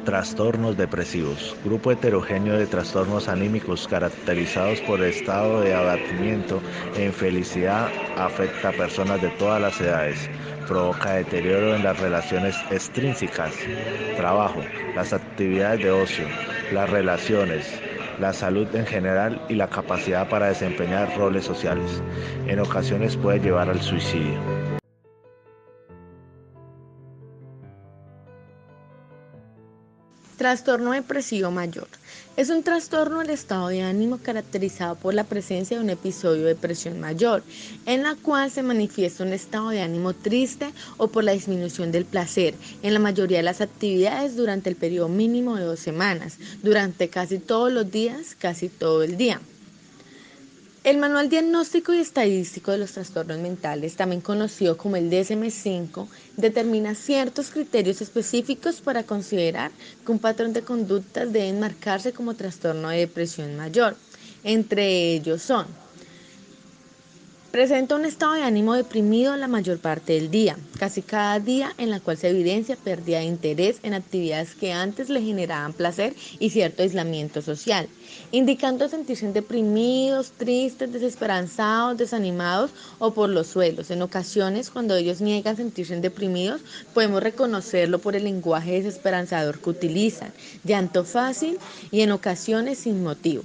Trastornos depresivos, grupo heterogéneo de trastornos anímicos caracterizados por estado de abatimiento e infelicidad, afecta a personas de todas las edades, provoca deterioro en las relaciones extrínsecas, trabajo, las actividades de ocio, las relaciones, la salud en general y la capacidad para desempeñar roles sociales. En ocasiones puede llevar al suicidio. Trastorno depresivo mayor. Es un trastorno del estado de ánimo caracterizado por la presencia de un episodio de depresión mayor, en la cual se manifiesta un estado de ánimo triste o por la disminución del placer en la mayoría de las actividades durante el periodo mínimo de 2 semanas, durante casi todos los días, casi todo el día. El Manual Diagnóstico y Estadístico de los Trastornos Mentales, también conocido como el DSM-5, determina ciertos criterios específicos para considerar que un patrón de conductas debe marcarse como trastorno de depresión mayor. Entre ellos son: presenta un estado de ánimo deprimido la mayor parte del día, casi cada día, en la cual se evidencia pérdida de interés en actividades que antes le generaban placer y cierto aislamiento social, indicando sentirse deprimidos, tristes, desesperanzados, desanimados o por los suelos. En ocasiones, cuando ellos niegan sentirse deprimidos, podemos reconocerlo por el lenguaje desesperanzador que utilizan, llanto fácil y en ocasiones sin motivo.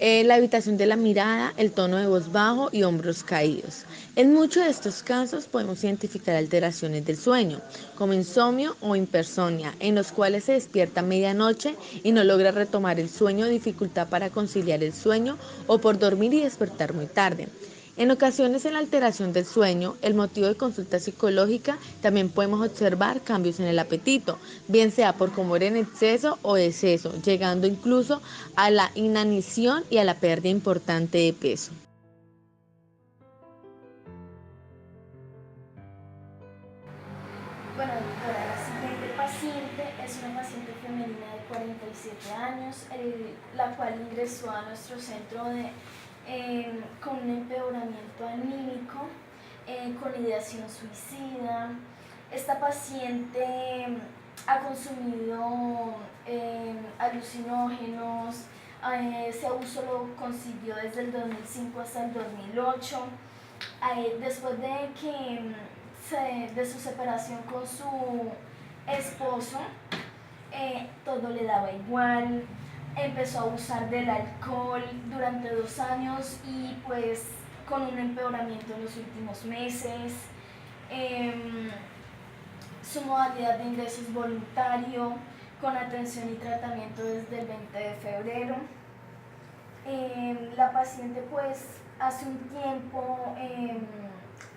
La habitación de la mirada, el tono de voz bajo y hombros caídos. En muchos de estos casos podemos identificar alteraciones del sueño, como insomnio o hipersomnia, en los cuales se despierta a medianoche y no logra retomar el sueño, dificultad para conciliar el sueño o por dormir y despertar muy tarde. En ocasiones, en la alteración del sueño, el motivo de consulta psicológica, también podemos observar cambios en el apetito, bien sea por comer en exceso o exceso, llegando incluso a la inanición y a la pérdida importante de peso. Bueno, doctora, la siguiente paciente es una paciente femenina de 47 años, la cual ingresó a nuestro centro con un empeoramiento anímico, con ideación suicida. Esta paciente ha consumido alucinógenos, ese abuso lo consiguió desde el 2005 hasta el 2008. Después de su separación con su esposo, todo le daba igual, empezó a abusar del alcohol durante 2 años y pues con un empeoramiento en los últimos meses. Su modalidad de ingreso es voluntario, con atención y tratamiento desde el 20 de febrero. La paciente pues hace un tiempo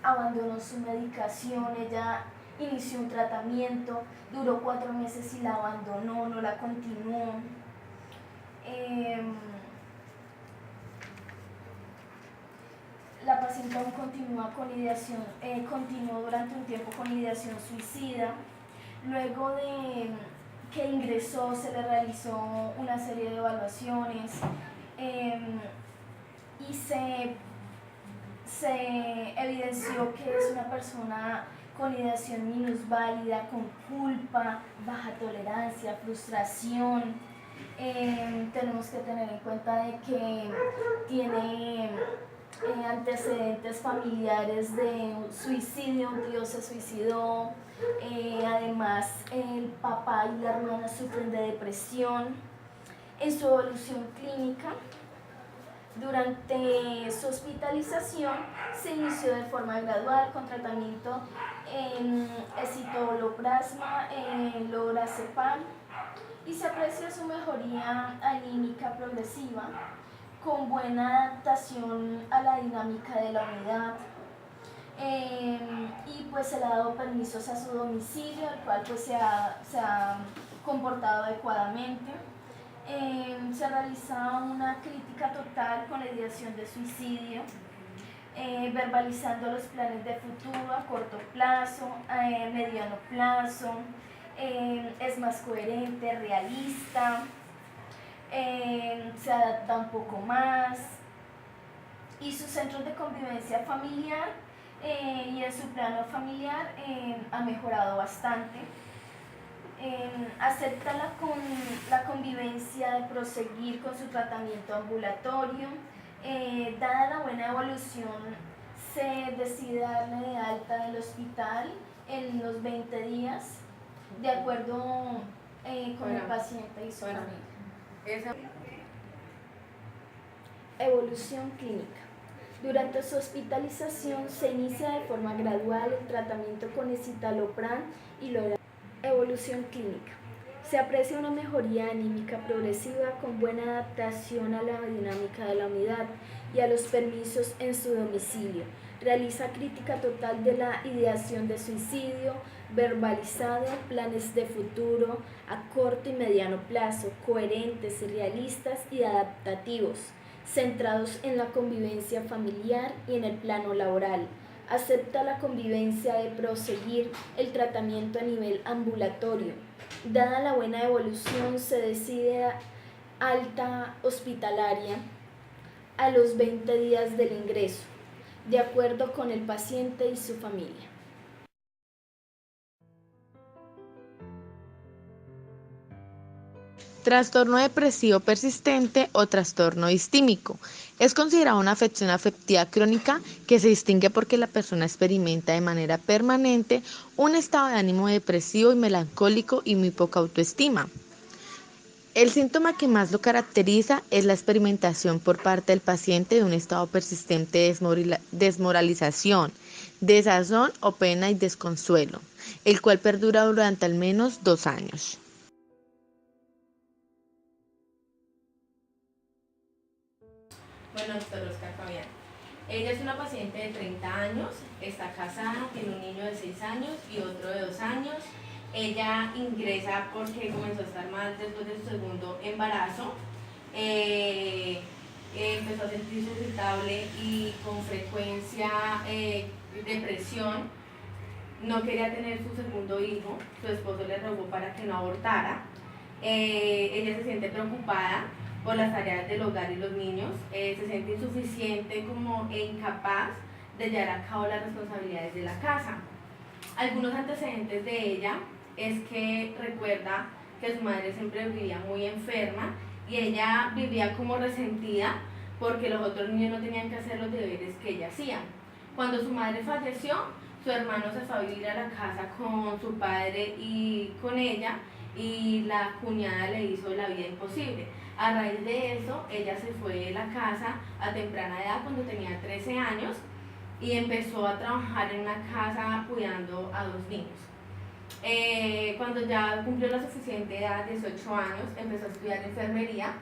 abandonó su medicación, ella inició un tratamiento, duró 4 meses y la abandonó, no la continuó. La paciente aún continuó durante un tiempo con ideación suicida. Luego de que ingresó se le realizó una serie de evaluaciones y se evidenció que es una persona con ideación minusválida, con culpa, baja tolerancia, frustración. Tenemos que tener en cuenta de que tiene antecedentes familiares de suicidio, un tío se suicidó, además el papá y la hermana sufren de depresión. En su evolución clínica, durante su hospitalización se inició de forma gradual con tratamiento en escitaloplasma, lorazepam, y se aprecia su mejoría anímica progresiva con buena adaptación a la dinámica de la unidad. Y pues se le ha dado permisos a su domicilio, el cual pues se ha comportado adecuadamente. Se realiza una crítica total con la ideación de suicidio, verbalizando los planes de futuro a corto plazo, mediano plazo, es más coherente, realista, se adapta un poco más, y sus centros de convivencia familiar y en su plano familiar ha mejorado bastante. Acepta la convivencia de proseguir con su tratamiento ambulatorio. Dada la buena evolución, se decide darle de alta del hospital en los 20 días, de acuerdo con el paciente y su familia. Evolución clínica. Durante su hospitalización se inicia de forma gradual el tratamiento con escitalopram y lorazepam. Evolución clínica. Se aprecia una mejoría anímica progresiva con buena adaptación a la dinámica de la unidad y a los permisos en su domicilio. Realiza crítica total de la ideación de suicidio, verbalizado planes de futuro a corto y mediano plazo, coherentes, realistas y adaptativos, centrados en la convivencia familiar y en el plano laboral. Acepta la convivencia de proseguir el tratamiento a nivel ambulatorio. Dada la buena evolución, se decide alta hospitalaria a los 20 días del ingreso, de acuerdo con el paciente y su familia. Trastorno depresivo persistente o trastorno distímico. Es considerado una afección afectiva crónica que se distingue porque la persona experimenta de manera permanente un estado de ánimo depresivo y melancólico y muy poca autoestima. El síntoma que más lo caracteriza es la experimentación por parte del paciente de un estado persistente de desmoralización, desazón o pena y desconsuelo, el cual perdura durante al menos 2 años. Bueno, doctor Oscar Fabián. Ella es una paciente de 30 años, está casada, tiene un niño de 6 años y otro de 2 años. Ella ingresa porque comenzó a estar mal después de su segundo embarazo. Empezó a sentirse irritable y con frecuencia depresión. No quería tener su segundo hijo, su esposo le rogó para que no abortara. Ella se siente preocupada por las tareas del hogar y los niños, se siente insuficiente e incapaz de llevar a cabo las responsabilidades de la casa. Algunos antecedentes de ella es que recuerda que su madre siempre vivía muy enferma y ella vivía como resentida porque los otros niños no tenían que hacer los deberes que ella hacía. Cuando su madre falleció, su hermano se fue a vivir a la casa con su padre y con ella, y la cuñada le hizo la vida imposible. A raíz de eso, ella se fue de la casa a temprana edad, cuando tenía 13 años, y empezó a trabajar en una casa cuidando a 2 niños. Cuando ya cumplió la suficiente edad, 18 años, empezó a estudiar enfermería,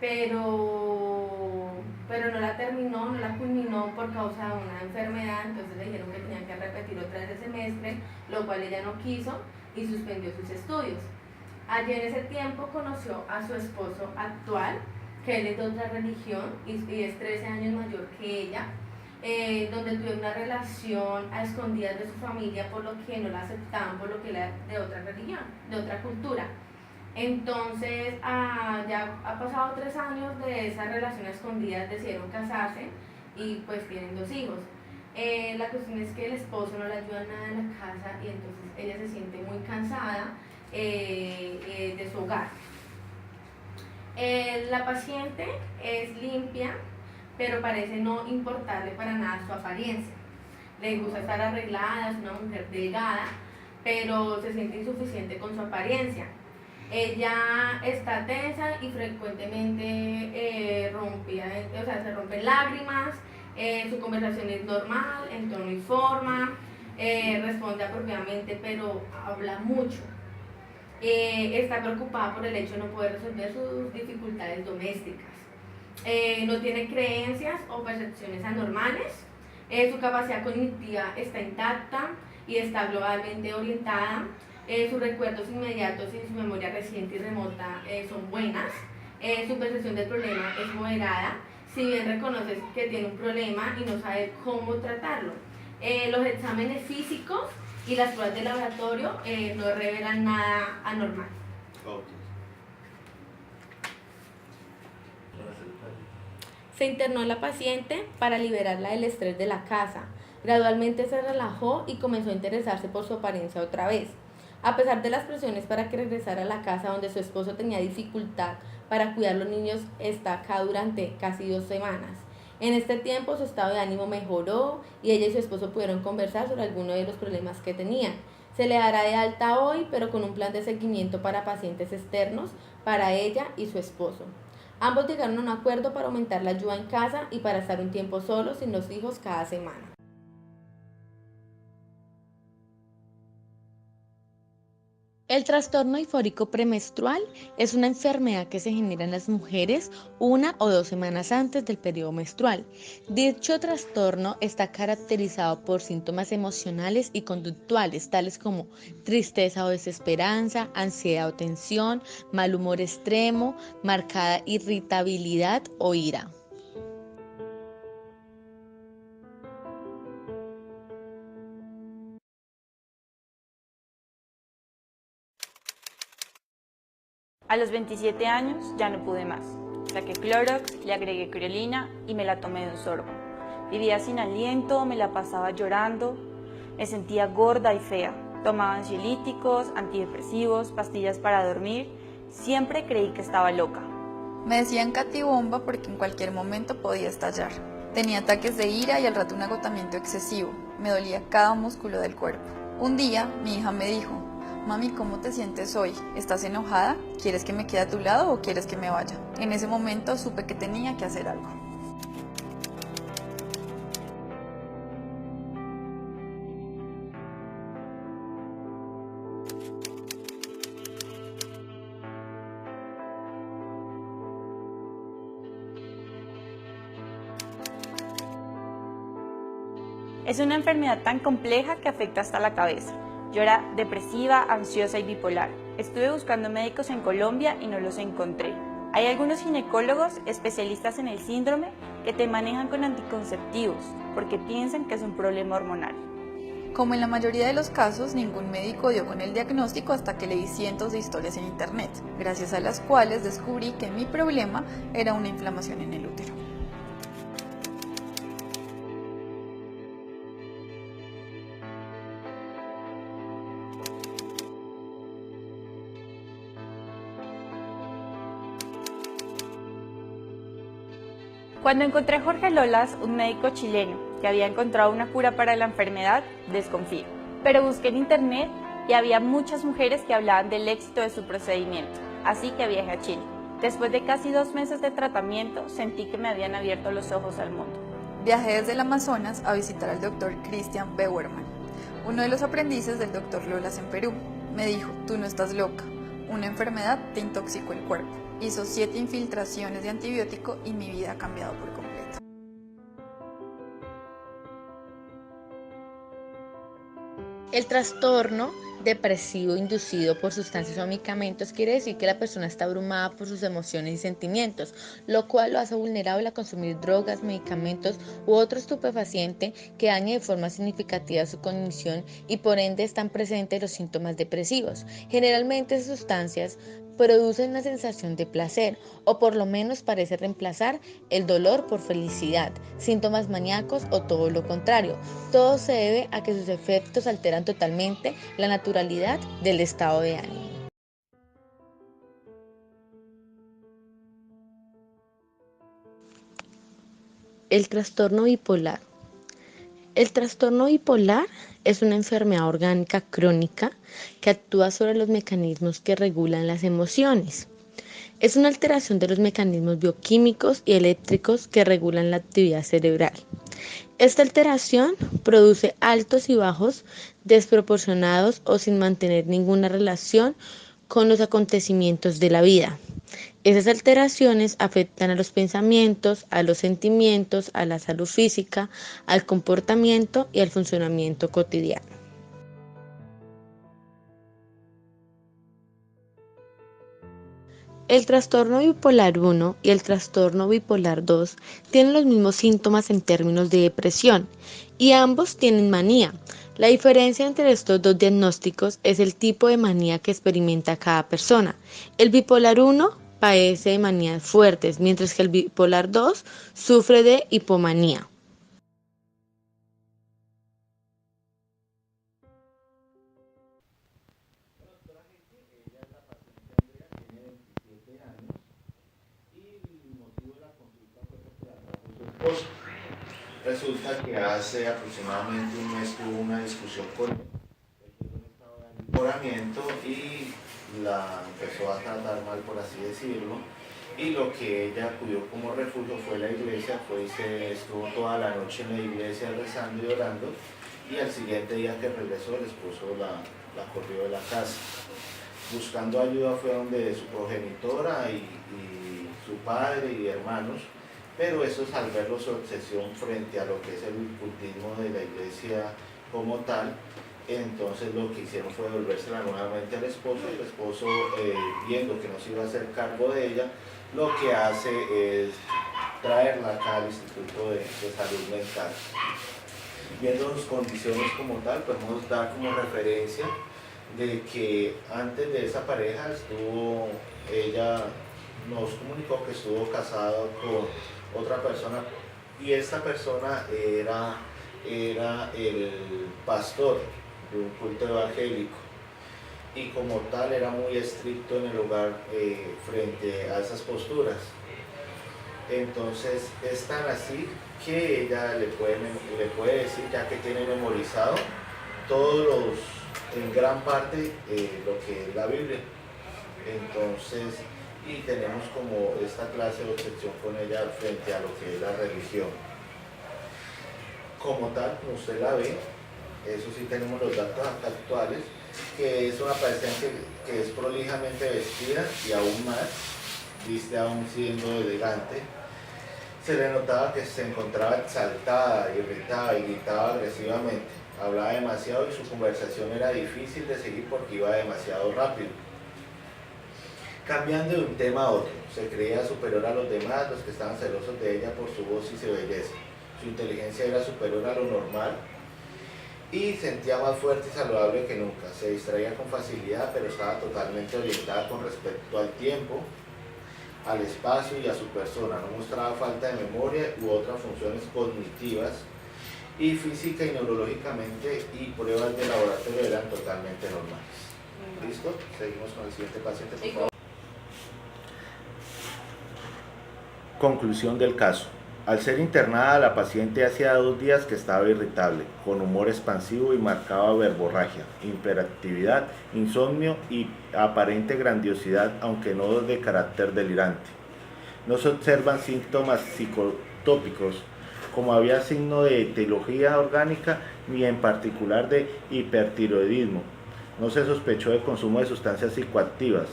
pero no la terminó, no la culminó por causa de una enfermedad. Entonces le dijeron que tenían que repetir otra vez el semestre, lo cual ella no quiso y suspendió sus estudios. Allí en ese tiempo conoció a su esposo actual, que él es de otra religión y es 13 años mayor que ella, donde tuvo una relación a escondidas de su familia, por lo que no la aceptaban, por lo que era de otra religión, de otra cultura. Entonces, ya ha pasado 3 años de esa relación a escondidas, decidieron casarse y pues tienen 2 hijos. La cuestión es que el esposo no le ayuda nada en la casa y entonces ella se siente muy cansada de su hogar. La paciente es limpia, pero parece no importarle para nada su apariencia. Le gusta estar arreglada, es una mujer delgada, pero se siente insuficiente con su apariencia. Ella está tensa y frecuentemente se rompen lágrimas. Su conversación es normal, en tono y forma, responde apropiadamente, pero habla mucho. Está preocupada por el hecho de no poder resolver sus dificultades domésticas. No tiene creencias o percepciones anormales. Su capacidad cognitiva está intacta y está globalmente orientada. Sus recuerdos inmediatos y su memoria reciente y remota son buenas. Su percepción del problema es moderada, si bien reconoce que tiene un problema y no sabe cómo tratarlo. Los exámenes físicos y las pruebas de laboratorio no revelan nada anormal. Se internó a la paciente para liberarla del estrés de la casa. Gradualmente se relajó y comenzó a interesarse por su apariencia otra vez. A pesar de las presiones para que regresara a la casa donde su esposo tenía dificultad para cuidar a los niños, está acá durante casi 2 semanas. En este tiempo su estado de ánimo mejoró y ella y su esposo pudieron conversar sobre algunos de los problemas que tenían. Se le dará de alta hoy, pero con un plan de seguimiento para pacientes externos para ella y su esposo. Ambos llegaron a un acuerdo para aumentar la ayuda en casa y para estar un tiempo solos sin los hijos cada semana. El trastorno disfórico premenstrual es una enfermedad que se genera en las mujeres 1 o 2 semanas antes del periodo menstrual. Dicho trastorno está caracterizado por síntomas emocionales y conductuales, tales como tristeza o desesperanza, ansiedad o tensión, mal humor extremo, marcada irritabilidad o ira. A los 27 años ya no pude más. Saqué Clorox, le agregué criolina y me la tomé de un sorbo. Vivía sin aliento, me la pasaba llorando, me sentía gorda y fea. Tomaba ansiolíticos, antidepresivos, pastillas para dormir. Siempre creí que estaba loca. Me decían catibomba porque en cualquier momento podía estallar. Tenía ataques de ira y al rato un agotamiento excesivo. Me dolía cada músculo del cuerpo. Un día mi hija me dijo: mami, ¿cómo te sientes hoy? ¿Estás enojada? ¿Quieres que me quede a tu lado o quieres que me vaya? En ese momento supe que tenía que hacer algo. Es una enfermedad tan compleja que afecta hasta la cabeza. Yo era depresiva, ansiosa y bipolar. Estuve buscando médicos en Colombia y no los encontré. Hay algunos ginecólogos especialistas en el síndrome que te manejan con anticonceptivos porque piensan que es un problema hormonal. Como en la mayoría de los casos, ningún médico dio con el diagnóstico hasta que leí cientos de historias en internet, gracias a las cuales descubrí que mi problema era una inflamación en el útero. Cuando encontré a Jorge Lolas, un médico chileno que había encontrado una cura para la enfermedad, desconfié. Pero busqué en internet y había muchas mujeres que hablaban del éxito de su procedimiento, así que viajé a Chile. Después de casi 2 meses de tratamiento, sentí que me habían abierto los ojos al mundo. Viajé desde el Amazonas a visitar al doctor Christian Bauerman, uno de los aprendices del doctor Lolas en Perú. Me dijo: tú no estás loca, una enfermedad te intoxicó el cuerpo. Hizo 7 infiltraciones de antibiótico y mi vida ha cambiado por completo. El trastorno depresivo inducido por sustancias o medicamentos quiere decir que la persona está abrumada por sus emociones y sentimientos, lo cual lo hace vulnerable a consumir drogas, medicamentos u otro estupefaciente que dañe de forma significativa su cognición y por ende están presentes los síntomas depresivos. Generalmente esas sustancias producen una sensación de placer o por lo menos parece reemplazar el dolor por felicidad, síntomas maníacos o todo lo contrario. Todo se debe a que sus efectos alteran totalmente la naturalidad del estado de ánimo. El trastorno bipolar. El trastorno bipolar es una enfermedad orgánica crónica que actúa sobre los mecanismos que regulan las emociones. Es una alteración de los mecanismos bioquímicos y eléctricos que regulan la actividad cerebral. Esta alteración produce altos y bajos desproporcionados o sin mantener ninguna relación con los acontecimientos de la vida. Esas alteraciones afectan a los pensamientos, a los sentimientos, a la salud física, al comportamiento y al funcionamiento cotidiano. El trastorno bipolar 1 y el trastorno bipolar 2 tienen los mismos síntomas en términos de depresión y ambos tienen manía. La diferencia entre estos dos diagnósticos es el tipo de manía que experimenta cada persona. El bipolar 1 padece de manías fuertes, mientras que el bipolar 2 sufre de hipomanía. 27 años y el motivo de la consulta fue porque la trajo su esposo. Resulta que hace aproximadamente un mes tuvo una discusión con él. Él tuvo un estado de enamoramiento y la empezó a tratar mal, por así decirlo. Y lo que ella acudió como refugio fue la iglesia, estuvo toda la noche en la iglesia rezando y orando. Y al siguiente día que regresó, el esposo la corrió de la casa. Buscando ayuda fue donde su progenitora y su padre y hermanos, pero estos, al ver su obsesión frente a lo que es el cultismo de la iglesia como tal, entonces lo que hicieron fue devolvérsela nuevamente al esposo, y el esposo, viendo que no se iba a hacer cargo de ella, lo que hace es traerla acá al Instituto de Salud Mental. Viendo sus condiciones como tal, podemos dar como referencia de que antes de esa pareja ella nos comunicó que estuvo casado con otra persona, y esta persona era el pastor de un culto evangélico, y como tal era muy estricto en el hogar frente a esas posturas. Entonces es tan así que ella le puede decir, ya que tiene memorizado en gran parte lo que es la Biblia. Entonces, y tenemos como esta clase de obsesión con ella frente a lo que es la religión. Como tal, como usted la ve, eso sí tenemos los datos actuales, que es una paciente que es prolijamente vestida y aún más, viste aún siendo elegante. Se le notaba que se encontraba exaltada, irritada y gritaba agresivamente. Hablaba demasiado y su conversación era difícil de seguir porque iba demasiado rápido. Cambiando de un tema a otro, se creía superior a los demás, los que estaban celosos de ella por su voz y su belleza. Su inteligencia era superior a lo normal y sentía más fuerte y saludable que nunca. Se distraía con facilidad, pero estaba totalmente orientada con respecto al tiempo, al espacio y a su persona. No mostraba falta de memoria u otras funciones cognitivas, y física y neurológicamente y pruebas de laboratorio eran totalmente normales. ¿Listo? Seguimos con el siguiente paciente, por favor. Conclusión del caso. Al ser internada, la paciente hacía 2 días que estaba irritable, con humor expansivo y marcaba verborragia, hiperactividad, insomnio y aparente grandiosidad, aunque no de carácter delirante. No se observan síntomas psicotópicos, como había signo de etiología orgánica, ni en particular de hipertiroidismo. No se sospechó de consumo de sustancias psicoactivas.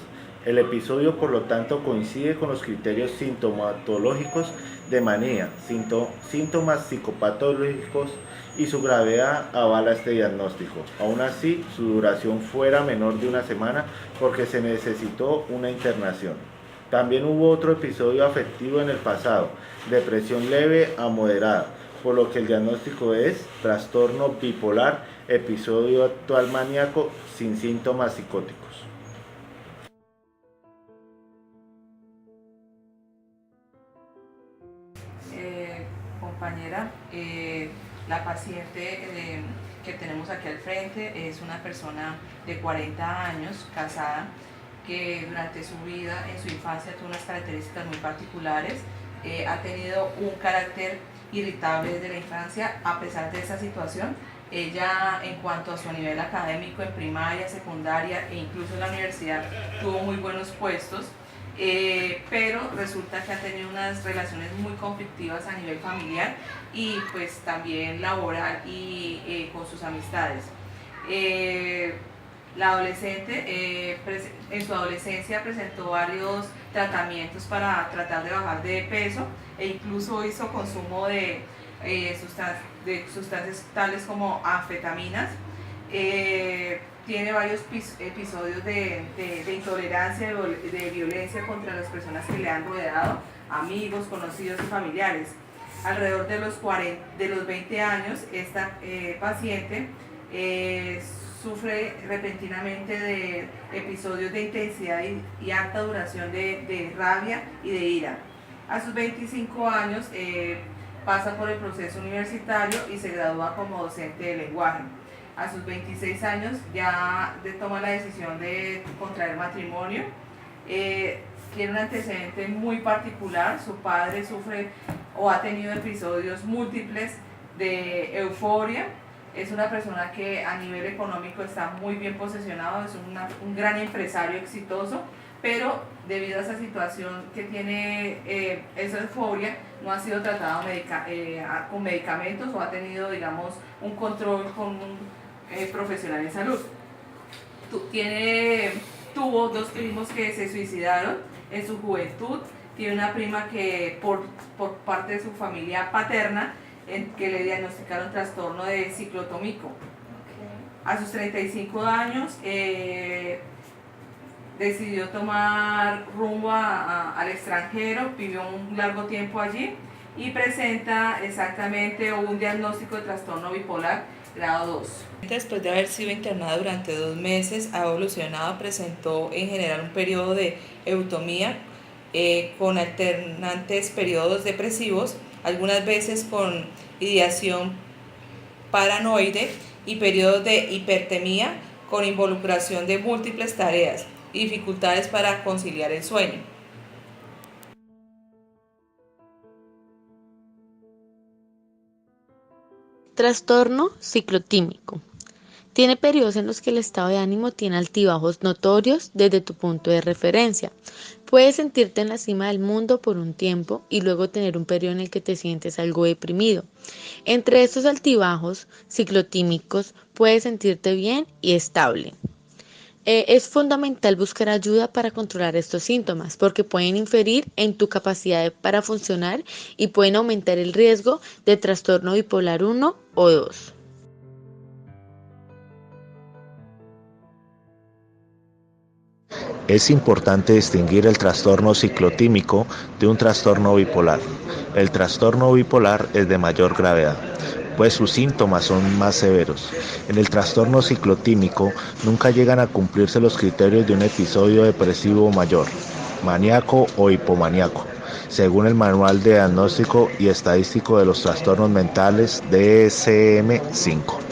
El episodio, por lo tanto, coincide con los criterios sintomatológicos de manía, síntomas psicopatológicos, y su gravedad avala este diagnóstico. Aún así, su duración fuera menor de 1 semana porque se necesitó una internación. También hubo otro episodio afectivo en el pasado, depresión leve a moderada, por lo que el diagnóstico es trastorno bipolar, episodio actual maníaco sin síntomas psicóticos. Compañera, la paciente que tenemos aquí al frente es una persona de 40 años, casada, que durante su vida, en su infancia, tuvo unas características muy particulares. Ha tenido un carácter irritable desde la infancia. A pesar de esa situación, ella, en cuanto a su nivel académico en primaria, secundaria e incluso en la universidad, tuvo muy buenos puestos. Pero resulta que ha tenido unas relaciones muy conflictivas a nivel familiar y pues también laboral y con sus amistades. La adolescente en su adolescencia presentó varios tratamientos para tratar de bajar de peso, e incluso hizo consumo de sustancias tales como anfetaminas. Tiene varios episodios de intolerancia, de violencia contra las personas que le han rodeado, amigos, conocidos y familiares. Alrededor de los 20 años, esta paciente sufre repentinamente de episodios de intensidad y alta duración de rabia y de ira. A sus 25 años pasa por el proceso universitario y se gradúa como docente de lenguaje. A sus 26 años ya toma la decisión de contraer matrimonio. tiene un antecedente muy particular. Su padre sufre o ha tenido episodios múltiples de euforia. Es una persona que a nivel económico está muy bien posicionado, es un gran empresario exitoso, pero debido a esa situación que tiene esa euforia, no ha sido tratado con medicamentos o ha tenido, digamos, un control con un profesional en salud. Tuvo 2 primos que se suicidaron en su juventud, tiene una prima que por parte de su familia paterna que le diagnosticaron trastorno de ciclotómico. A sus 35 años decidió tomar rumbo al extranjero, vivió un largo tiempo allí y presenta exactamente un diagnóstico de trastorno bipolar grado 2. Después de haber sido internada durante 2 meses, ha evolucionado, presentó en general un periodo de eutomía con alternantes periodos depresivos, algunas veces con ideación paranoide y periodos de hipertemia con involucración de múltiples tareas y dificultades para conciliar el sueño. Trastorno ciclotímico. Tiene periodos en los que el estado de ánimo tiene altibajos notorios desde tu punto de referencia. Puedes sentirte en la cima del mundo por un tiempo y luego tener un periodo en el que te sientes algo deprimido. Entre estos altibajos ciclotímicos puedes sentirte bien y estable. Es fundamental buscar ayuda para controlar estos síntomas porque pueden inferir en tu capacidad para funcionar y pueden aumentar el riesgo de trastorno bipolar 1 o 2. Es importante distinguir el trastorno ciclotímico de un trastorno bipolar. El trastorno bipolar es de mayor gravedad, pues sus síntomas son más severos. En el trastorno ciclotímico nunca llegan a cumplirse los criterios de un episodio depresivo mayor, maníaco o hipomaníaco, según el Manual de Diagnóstico y Estadístico de los Trastornos Mentales DSM-5.